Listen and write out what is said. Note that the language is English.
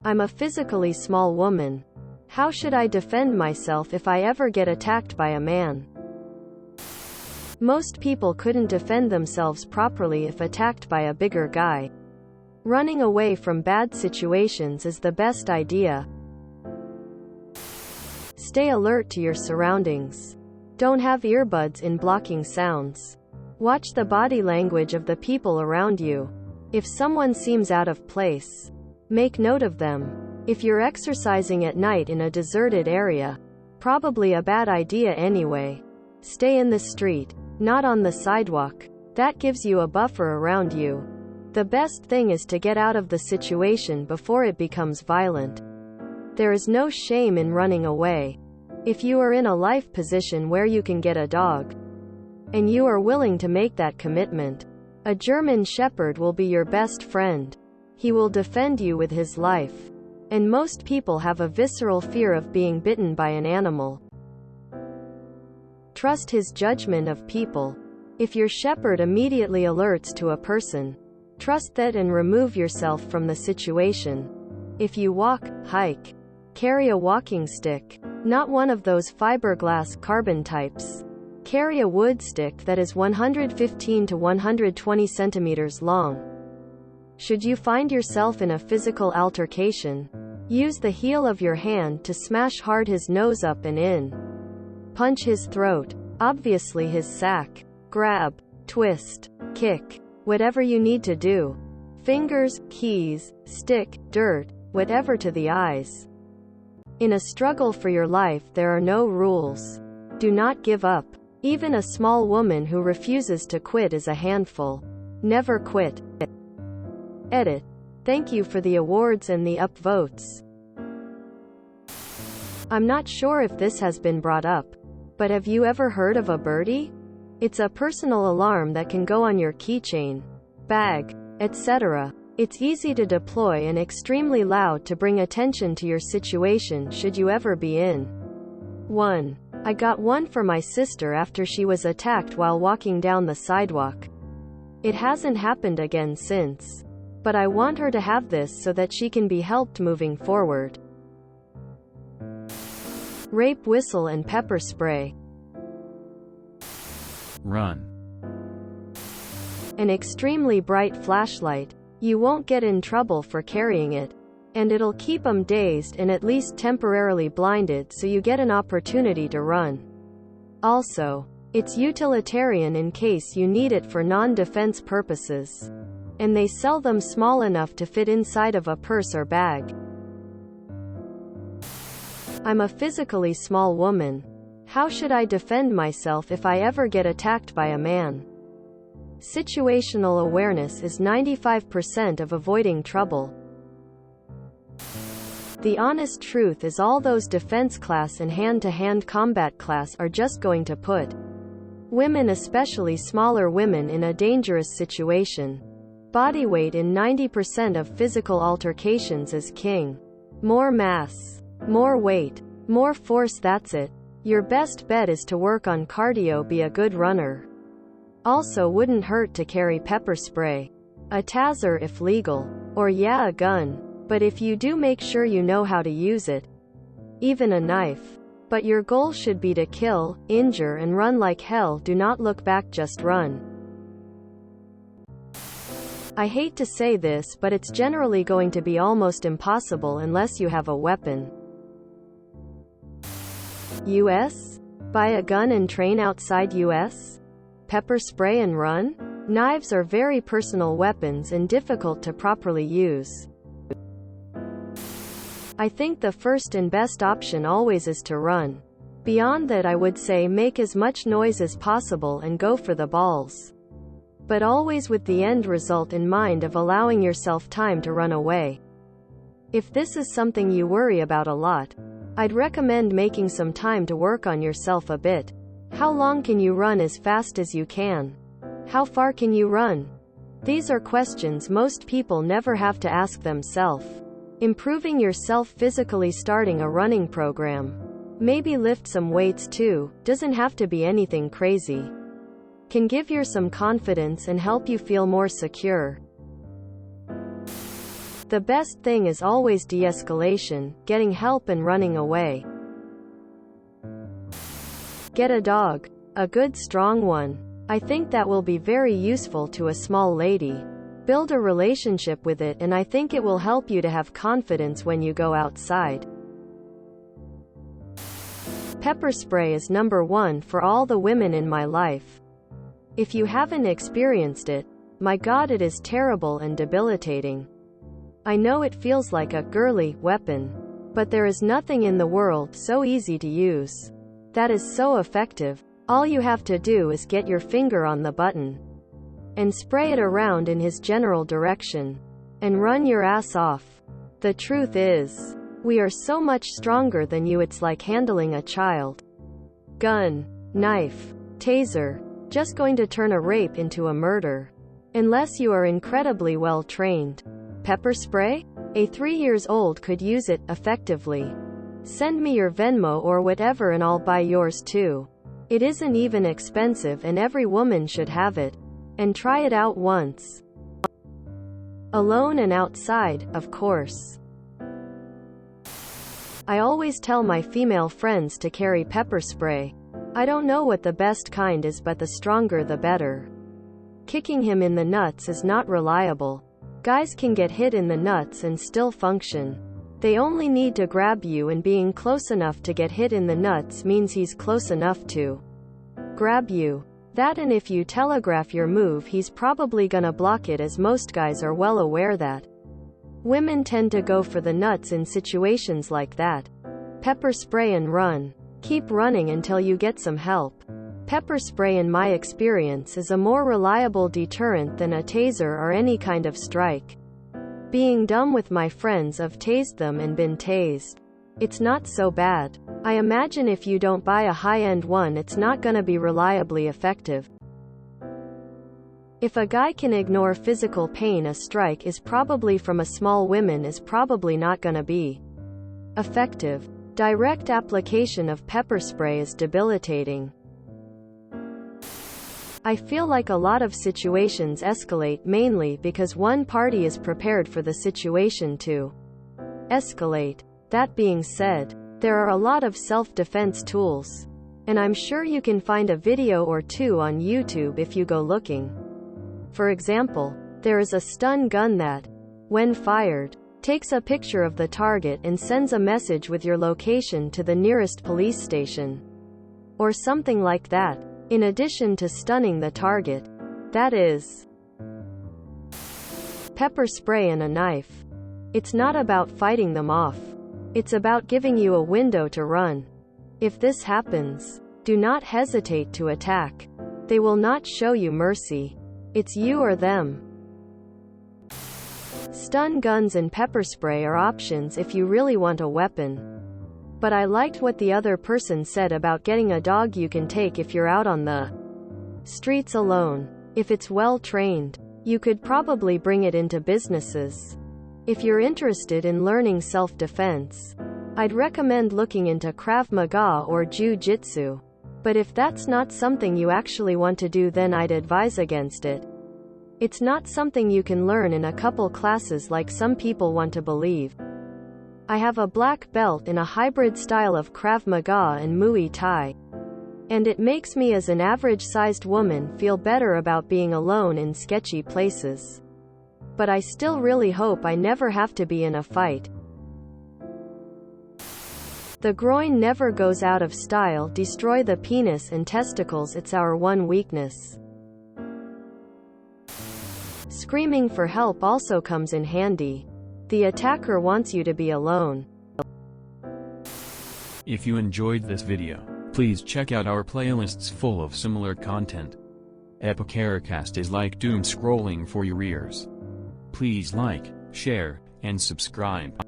I'm a physically small woman. How should I defend myself if I ever get attacked by a man? Most people couldn't defend themselves properly if attacked by a bigger guy. Running away from bad situations is the best idea. Stay alert to your surroundings. Don't have earbuds in blocking sounds. Watch the body language of the people around you. If someone seems out of place, make note of them. If you're exercising at night in a deserted area, probably a bad idea anyway. Stay in the street, not on the sidewalk. That gives you a buffer around you. The best thing is to get out of the situation before it becomes violent. There is no shame in running away. If you are in a life position where you can get a dog, and you are willing to make that commitment, a German Shepherd will be your best friend. He will defend you with his life. And most people have a visceral fear of being bitten by an animal. Trust his judgment of people. If your shepherd immediately alerts to a person, trust that and remove yourself from the situation. If you walk, hike, carry a walking stick, not one of those fiberglass carbon types. Carry a wood stick that is 115 to 120 centimeters long. Should you find yourself in a physical altercation, use the heel of your hand to smash hard his nose up and in. Punch his throat, obviously his sack. Grab, twist, kick, whatever you need to do. Fingers, keys, stick, dirt, whatever to the eyes. In a struggle for your life there are no rules. Do not give up. Even a small woman who refuses to quit is a handful. Never quit. Edit. Thank you for the awards and the upvotes. I'm not sure if this has been brought up, but have you ever heard of a birdie? It's a personal alarm that can go on your keychain, bag, etc. It's easy to deploy and extremely loud to bring attention to your situation should you ever be in 1. I got one for my sister after she was attacked while walking down the sidewalk. It hasn't happened again since. But I want her to have this so that she can be helped moving forward. Rape whistle and pepper spray. Run. An extremely bright flashlight. You won't get in trouble for carrying it. And it'll keep 'em dazed and at least temporarily blinded so you get an opportunity to run. Also, it's utilitarian in case you need it for non-defense purposes. And they sell them small enough to fit inside of a purse or bag. I'm a physically small woman. How should I defend myself if I ever get attacked by a man? Situational awareness is 95% of avoiding trouble. The honest truth is all those defense class and hand-to-hand combat class are just going to put women, especially smaller women, in a dangerous situation. Body weight in 90% of physical altercations is king. More mass, more weight, more force, that's it. Your best bet is to work on cardio, be a good runner. Also wouldn't hurt to carry pepper spray. A taser if legal. Or yeah, a gun. But if you do, make sure you know how to use it. Even a knife. But your goal should be to kill, injure and run like hell. Do not look back, just run. I hate to say this, but it's generally going to be almost impossible unless you have a weapon. US? Buy a gun and train outside US? Pepper spray and run? Knives are very personal weapons and difficult to properly use. I think the first and best option always is to run. Beyond that, I would say make as much noise as possible and go for the balls. But always with the end result in mind of allowing yourself time to run away. If this is something you worry about a lot, I'd recommend making some time to work on yourself a bit. How long can you run as fast as you can? How far can you run? These are questions most people never have to ask themselves. Improving yourself physically, starting a running program. Maybe lift some weights too, doesn't have to be anything crazy. Can give you some confidence and help you feel more secure. The best thing is always de-escalation, getting help and running away. Get a dog. A good strong one. I think that will be very useful to a small lady. Build a relationship with it, and I think it will help you to have confidence when you go outside. Pepper spray is number one for all the women in my life. If you haven't experienced it, my God, it is terrible and debilitating. I know it feels like a girly weapon, but there is nothing in the world so easy to use that is so effective. All you have to do is get your finger on the button and spray it around in his general direction and run your ass off. The truth is, we are so much stronger than you. It's like handling a child. Gun, knife, taser, just going to turn a rape into a murder. Unless you are incredibly well trained. Pepper spray? A 3-year-old could use it effectively. Send me your Venmo or whatever and I'll buy yours too. It isn't even expensive and every woman should have it. And try it out once. Alone and outside, of course. I always tell my female friends to carry pepper spray. I don't know what the best kind is, but the stronger the better. Kicking him in the nuts is not reliable. Guys can get hit in the nuts and still function. They only need to grab you, and being close enough to get hit in the nuts means he's close enough to grab you. That, and if you telegraph your move, he's probably gonna block it, as most guys are well aware that women tend to go for the nuts in situations like that. Pepper spray and run. Keep running until you get some help. Pepper spray, in my experience, is a more reliable deterrent than a taser or any kind of strike. Being dumb with my friends, have tased them and been tased. It's not so bad. I imagine if you don't buy a high-end one, it's not gonna be reliably effective. If a guy can ignore physical pain, a strike is probably from a small woman is probably not gonna be effective. Direct application of pepper spray is debilitating. I feel like a lot of situations escalate mainly because one party is prepared for the situation to escalate. That being said, there are a lot of self-defense tools. And I'm sure you can find a video or two on YouTube if you go looking. For example, there is a stun gun that, when fired, takes a picture of the target and sends a message with your location to the nearest police station. Or something like that. In addition to stunning the target. That is pepper spray and a knife. It's not about fighting them off. It's about giving you a window to run. If this happens, do not hesitate to attack. They will not show you mercy. It's you or them. Stun guns and pepper spray are options if you really want a weapon. But I liked what the other person said about getting a dog you can take if you're out on the streets alone. If it's well trained, you could probably bring it into businesses. If you're interested in learning self-defense, I'd recommend looking into Krav Maga or Jiu-Jitsu. But if that's not something you actually want to do, then I'd advise against it. It's not something you can learn in a couple classes like some people want to believe. I have a black belt in a hybrid style of Krav Maga and Muay Thai. And it makes me, as an average-sized woman, feel better about being alone in sketchy places. But I still really hope I never have to be in a fight. The groin never goes out of style. Destroy the penis and testicles, it's our one weakness. Screaming for help also comes in handy. The attacker wants you to be alone. If you enjoyed this video, please check out our playlists full of similar content. TooAfraidToAsk is like doom scrolling for your ears. Please like, share, and subscribe.